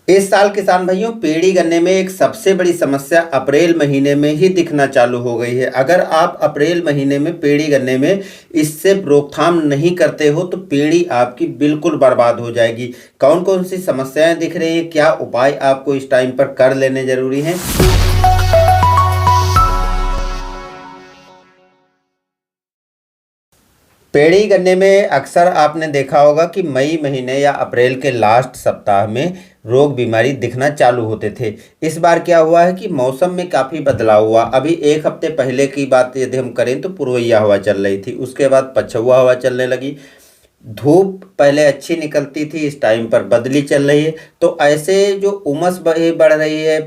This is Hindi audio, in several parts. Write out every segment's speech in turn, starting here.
इस साल किसान भाइयों पेड़ी गन्ने में एक सबसे बड़ी समस्या अप्रैल महीने में ही दिखना चालू हो गई है। अगर आप अप्रैल महीने में पेड़ी गन्ने में इससे रोकथाम नहीं करते हो तो पेड़ी आपकी बिल्कुल बर्बाद हो जाएगी। कौन कौन सी समस्याएं दिख रही हैं, क्या उपाय आपको इस टाइम पर कर लेने जरूरी हैं। पेड़ी गन्ने में अक्सर आपने देखा होगा कि मई महीने या अप्रैल के लास्ट सप्ताह में रोग बीमारी दिखना चालू होते थे। इस बार क्या हुआ है कि मौसम में काफ़ी बदलाव हुआ। अभी एक हफ्ते पहले की बात यदि हम करें तो पूर्वइया हवा चल रही थी, उसके बाद पछुआ हवा चलने लगी। धूप पहले अच्छी निकलती थी, इस टाइम पर बदली चल रही है। तो ऐसे जो उमस बढ़ रही है,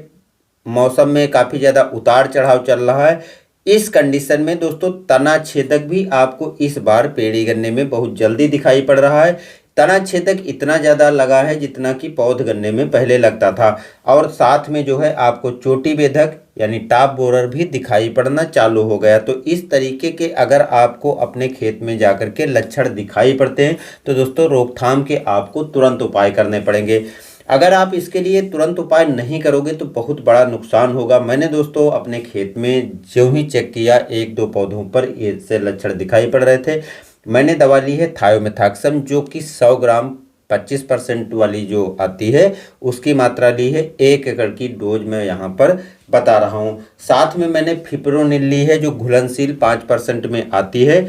मौसम में काफ़ी ज़्यादा उतार चढ़ाव चल रहा है। इस कंडीशन में दोस्तों तना छेदक भी आपको इस बार पेड़ी गन्ने में बहुत जल्दी दिखाई पड़ रहा है। तना छेदक इतना ज़्यादा लगा है जितना कि पौध गन्ने में पहले लगता था। और साथ में जो है आपको चोटी बेधक यानी टॉप बोरर भी दिखाई पड़ना चालू हो गया। तो इस तरीके के अगर आपको अपने खेत में जाकर के लक्षण दिखाई पड़ते हैं तो दोस्तों रोकथाम के आपको तुरंत उपाय करने पड़ेंगे। अगर आप इसके लिए तुरंत उपाय नहीं करोगे तो बहुत बड़ा नुकसान होगा। मैंने दोस्तों अपने खेत में जो ही चेक किया, एक दो पौधों पर इससे लक्षण दिखाई पड़ रहे थे। मैंने दवा ली है थायोमेथाक्सम, जो कि 100 ग्राम 25% वाली जो आती है उसकी मात्रा ली है। 1 एकड़ की डोज मैं यहाँ पर बता रहा हूँ। साथ में मैंने फिप्रोनिल ली है जो घुलनशील 5% में आती है,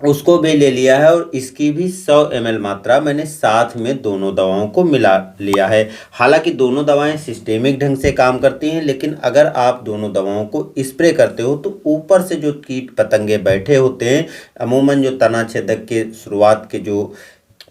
उसको भी ले लिया है। और इसकी भी 100 ml मात्रा मैंने साथ में दोनों दवाओं को मिला लिया है। हालांकि दोनों दवाएं सिस्टेमिक ढंग से काम करती हैं, लेकिन अगर आप दोनों दवाओं को स्प्रे करते हो तो ऊपर से जो कीट पतंगे बैठे होते हैं, अमूमन जो तना छेदक के शुरुआत के जो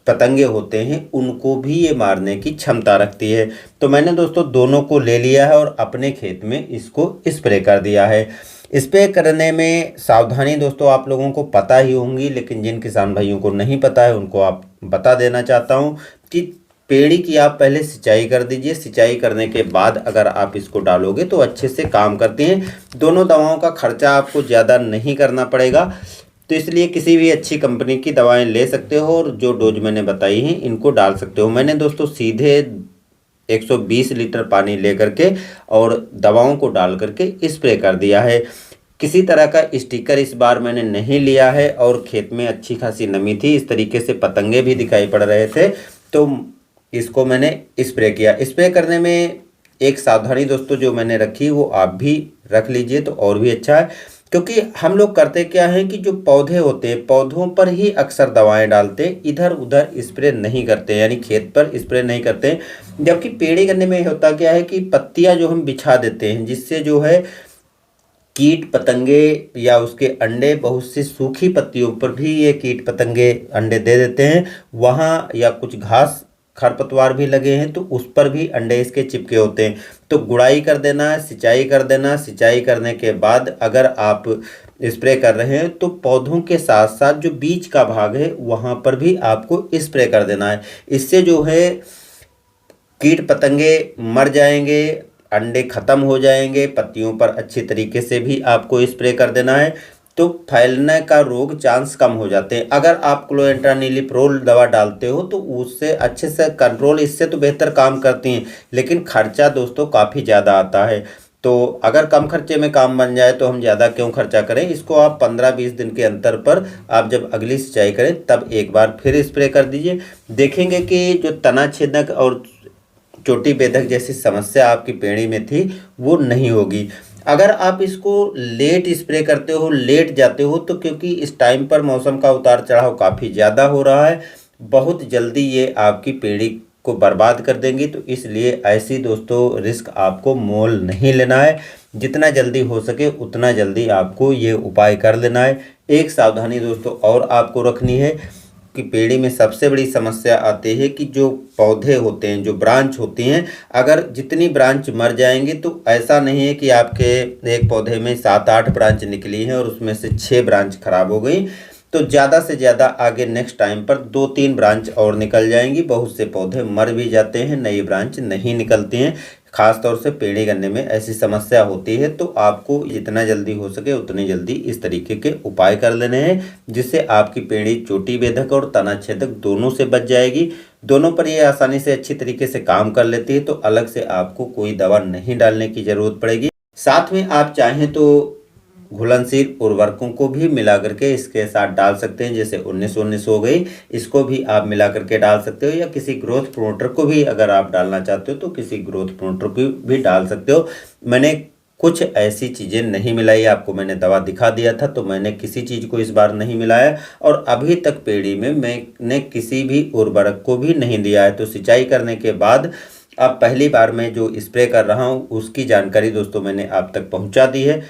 पतंगे होते हैं, उनको भी ये मारने की क्षमता रखती है। तो मैंने दोस्तों दोनों को ले लिया है और अपने खेत में इसको स्प्रे कर दिया है। स्प्रे करने में सावधानी दोस्तों आप लोगों को पता ही होंगी, लेकिन जिन किसान भाइयों को नहीं पता है उनको आप बता देना चाहता हूँ कि पेड़ी की आप पहले सिंचाई कर दीजिए। सिंचाई करने के बाद अगर आप इसको डालोगे तो अच्छे से काम करती हैं। दोनों दवाओं का खर्चा आपको ज़्यादा नहीं करना पड़ेगा, तो इसलिए किसी भी अच्छी कंपनी की दवाएं ले सकते हो और जो डोज मैंने बताई हैं इनको डाल सकते हो। मैंने दोस्तों सीधे 120 लीटर पानी लेकर के और दवाओं को डाल करके स्प्रे कर दिया है। किसी तरह का स्टिकर इस बार मैंने नहीं लिया है और खेत में अच्छी खासी नमी थी, इस तरीके से पतंगे भी दिखाई पड़ रहे थे, तो इसको मैंने स्प्रे किया। स्प्रे करने में एक सावधानी दोस्तों जो मैंने रखी वो आप भी रख लीजिए तो और भी अच्छा है। क्योंकि हम लोग करते क्या है कि जो पौधे होते हैं पौधों पर ही अक्सर दवाएं डालते हैं, इधर उधर स्प्रे नहीं करते, यानी खेत पर स्प्रे नहीं करते हैं। जबकि पेड़ी गन्ने में होता क्या है कि पत्तियां जो हम बिछा देते हैं, जिससे जो है कीट पतंगे या उसके अंडे, बहुत सी सूखी पत्तियों पर भी ये कीट पतंगे अंडे दे देते हैं। वहाँ या कुछ घास खरपतवार भी लगे हैं तो उस पर भी अंडे इसके चिपके होते हैं। तो गुड़ाई कर देना, सिंचाई कर देना। सिंचाई करने के बाद अगर आप स्प्रे कर रहे हैं तो पौधों के साथ साथ जो बीज का भाग है वहाँ पर भी आपको स्प्रे कर देना है। इससे जो है कीट पतंगे मर जाएंगे, अंडे खत्म हो जाएंगे। पत्तियों पर अच्छी तरीके से भी आपको स्प्रे कर देना है, तो फैलने का रोग चांस कम हो जाते हैं। अगर आप क्लोएंट्रानिलिप्रोल दवा डालते हो तो उससे अच्छे से कंट्रोल, इससे तो बेहतर काम करती हैं, लेकिन खर्चा दोस्तों काफ़ी ज़्यादा आता है। तो अगर कम खर्चे में काम बन जाए तो हम ज़्यादा क्यों खर्चा करें। इसको आप 15-20 दिन के अंतर पर आप जब अगली सिंचाई करें तब एक बार फिर स्प्रे कर दीजिए। देखेंगे कि जो तना छेदक और चोटी बेधक जैसी समस्या आपकी पेड़ी में थी वो नहीं होगी। अगर आप इसको लेट स्प्रे करते हो, लेट जाते हो, तो क्योंकि इस टाइम पर मौसम का उतार चढ़ाव काफ़ी ज़्यादा हो रहा है, बहुत जल्दी ये आपकी पेड़ी को बर्बाद कर देंगी। तो इसलिए ऐसी दोस्तों रिस्क आपको मोल नहीं लेना है। जितना जल्दी हो सके उतना जल्दी आपको ये उपाय कर लेना है। एक सावधानी दोस्तों और आपको रखनी है कि पेड़ी में सबसे बड़ी समस्या आती है कि जो पौधे होते हैं, जो ब्रांच होती हैं, अगर जितनी ब्रांच मर जाएंगी तो ऐसा नहीं है कि आपके एक पौधे में 7-8 ब्रांच निकली हैं और उसमें से 6 ब्रांच खराब हो गई, तो ज़्यादा से ज़्यादा आगे नेक्स्ट टाइम पर 2-3 ब्रांच और निकल जाएंगी। बहुत से पौधे मर भी जाते हैं, नई ब्रांच नहीं निकलती हैं। खास तौर से पेड़ी गन्ने में ऐसी समस्या होती है, तो आपको जितना जल्दी हो सके उतनी जल्दी इस तरीके के उपाय कर लेने हैं, जिससे आपकी पेड़ी चोटी बेधक और तना छेदक दोनों से बच जाएगी। दोनों पर ये आसानी से अच्छी तरीके से काम कर लेती है, तो अलग से आपको कोई दवा नहीं डालने की ज़रूरत पड़ेगी। साथ में आप चाहें तो घुलनशील उर्वरकों को भी मिला करके इसके साथ डाल सकते हैं, जैसे 19-19 हो गई, इसको भी आप मिला करके डाल सकते हो, या किसी ग्रोथ प्रोमोटर को भी अगर आप डालना चाहते हो तो किसी ग्रोथ प्रोमोटर को भी डाल सकते हो। मैंने कुछ ऐसी चीज़ें नहीं मिलाई, आपको मैंने दवा दिखा दिया था, तो मैंने किसी चीज़ को इस बार नहीं मिलाया, और अभी तक पेड़ी में मैंने किसी भी उर्वरक को भी नहीं दिया है। तो सिंचाई करने के बाद अब पहली बार मैं जो स्प्रे कर रहा हूँ उसकी जानकारी दोस्तों मैंने आप तक पहुँचा दी है।